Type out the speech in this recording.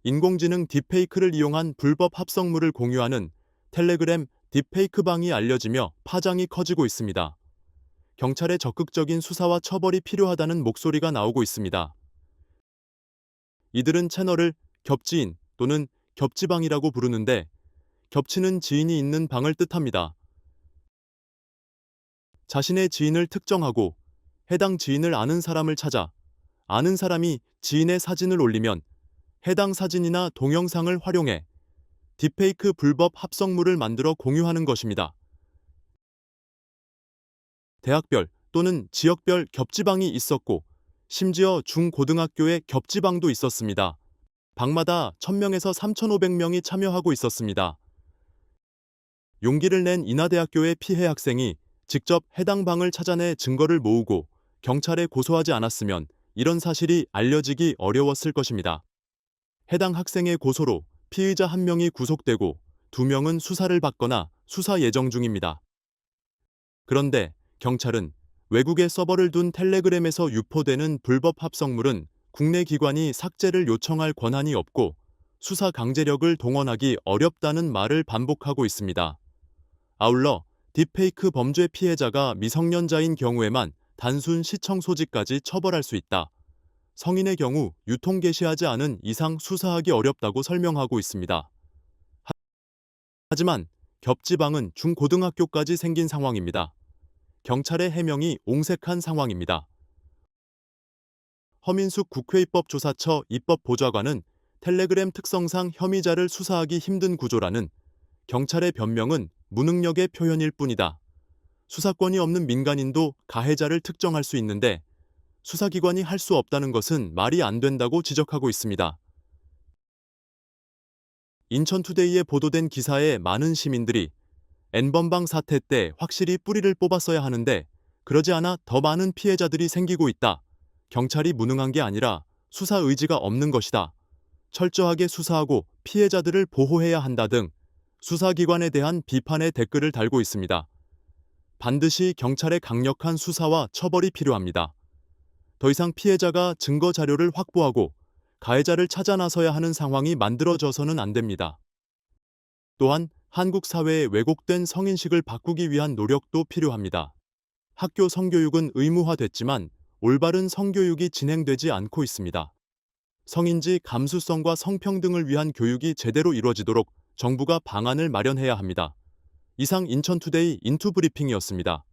인공지능 딥페이크를 이용한 불법 합성물을 공유하는 텔레그램 딥페이크방이 알려지며 파장이 커지고 있습니다. 경찰의 적극적인 수사와 처벌이 필요하다는 목소리가 나오고 있습니다. 이들은 채널을 겹지인 또는 겹지방이라고 부르는데, 겹치는 지인이 있는 방을 뜻합니다. 자신의 지인을 특정하고 해당 지인을 아는 사람을 찾아 아는 사람이 지인의 사진을 올리면 해당 사진이나 동영상을 활용해 딥페이크 불법 합성물을 만들어 공유하는 것입니다. 대학별 또는 지역별 겹지방이 있었고, 심지어 중고등학교에 겹지방도 있었습니다. 방마다 1000명에서 3500명이 참여하고 있었습니다. 용기를 낸 인하대학교의 피해 학생이 직접 해당 방을 찾아내 증거를 모으고 경찰에 고소하지 않았으면 이런 사실이 알려지기 어려웠을 것입니다. 해당 학생의 고소로 피의자 1명이 구속되고 2명은 수사를 받거나 수사 예정 중입니다. 그런데 경찰은 외국에 서버를 둔 텔레그램에서 유포되는 불법 합성물은 국내 기관이 삭제를 요청할 권한이 없고 수사 강제력을 동원하기 어렵다는 말을 반복하고 있습니다. 아울러 딥페이크 범죄 피해자가 미성년자인 경우에만 단순 시청 소지까지 처벌할 수 있다. 성인의 경우 유통 게시하지 않은 이상 수사하기 어렵다고 설명하고 있습니다. 하지만 겹지방은 중고등학교까지 생긴 상황입니다. 경찰의 해명이 옹색한 상황입니다. 허민숙 국회입법조사처 입법보좌관은 텔레그램 특성상 혐의자를 수사하기 힘든 구조라는 경찰의 변명은 무능력의 표현일 뿐이다. 수사권이 없는 민간인도 가해자를 특정할 수 있는데 수사기관이 할 수 없다는 것은 말이 안 된다고 지적하고 있습니다. 인천투데이에 보도된 기사에 많은 시민들이 N번방 사태 때 확실히 뿌리를 뽑았어야 하는데 그러지 않아 더 많은 피해자들이 생기고 있다. 경찰이 무능한 게 아니라 수사 의지가 없는 것이다. 철저하게 수사하고 피해자들을 보호해야 한다 등 수사기관에 대한 비판의 댓글을 달고 있습니다. 반드시 경찰의 강력한 수사와 처벌이 필요합니다. 더 이상 피해자가 증거 자료를 확보하고 가해자를 찾아 나서야 하는 상황이 만들어져서는 안 됩니다. 또한 한국 사회의 왜곡된 성인식을 바꾸기 위한 노력도 필요합니다. 학교 성교육은 의무화됐지만 올바른 성교육이 진행되지 않고 있습니다. 성인지 감수성과 성평등을 위한 교육이 제대로 이루어지도록 정부가 방안을 마련해야 합니다. 이상 인천투데이 인투브리핑이었습니다.